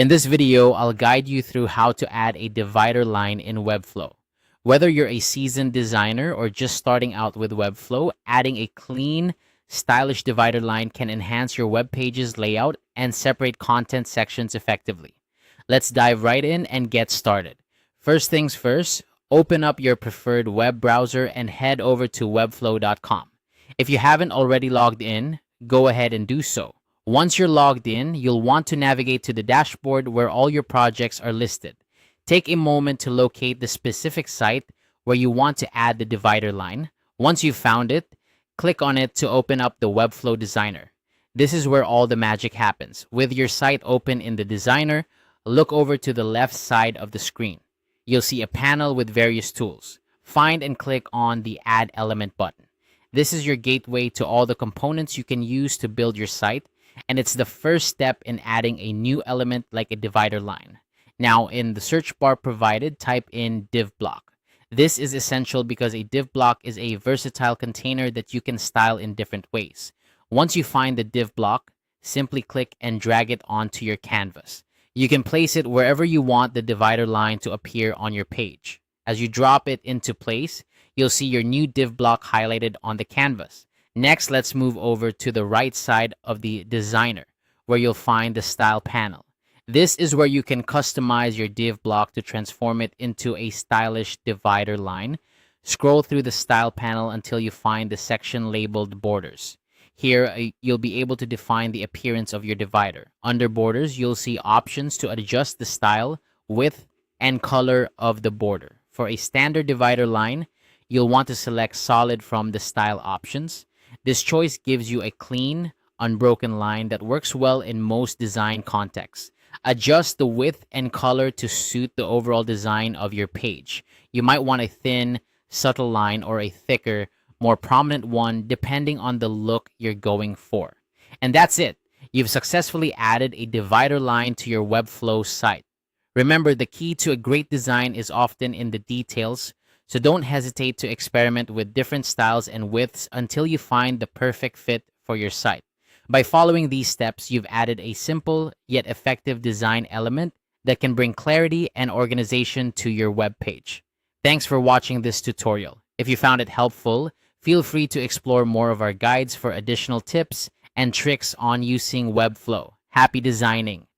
In this video, I'll guide you through how to add a divider line in Webflow. Whether you're a seasoned designer or just starting out with Webflow, adding a clean, stylish divider line can enhance your web page's layout and separate content sections effectively. Let's dive right in and get started. First things first, open up your preferred web browser and head over to webflow.com. If you haven't already logged in, go ahead and do so. Once you're logged in, you'll want to navigate to the dashboard where all your projects are listed. Take a moment to locate the specific site where you want to add the divider line. Once you've found it, click on it to open up the Webflow Designer. This is where all the magic happens. With your site open in the Designer, look over to the left side of the screen. You'll see a panel with various tools. Find and click on the Add Element button. This is your gateway to all the components you can use to build your site, and it's the first step in adding a new element like a divider line. Now, in the search bar provided, type in div block. This is essential because a div block is a versatile container that you can style in different ways. Once you find the div block, simply click and drag it onto your canvas. You can place it wherever you want the divider line to appear on your page. As you drop it into place, you'll see your new div block highlighted on the canvas. Next, let's move over to the right side of the Designer, where you'll find the Style panel. This is where you can customize your div block to transform it into a stylish divider line. Scroll through the Style panel until you find the section labeled Borders. Here, you'll be able to define the appearance of your divider. Under Borders, you'll see options to adjust the style, width, and color of the border. For a standard divider line, you'll want to select Solid from the Style options. This choice gives you a clean, unbroken line that works well in most design contexts. Adjust the width and color to suit the overall design of your page. You might want a thin, subtle line or a thicker, more prominent one depending on the look you're going for. And that's it. You've successfully added a divider line to your Webflow site. Remember, the key to a great design is often in the details, so don't hesitate to experiment with different styles and widths until you find the perfect fit for your site. By following these steps, you've added a simple yet effective design element that can bring clarity and organization to your web page. Thanks for watching this tutorial. If you found it helpful, feel free to explore more of our guides for additional tips and tricks on using Webflow. Happy designing!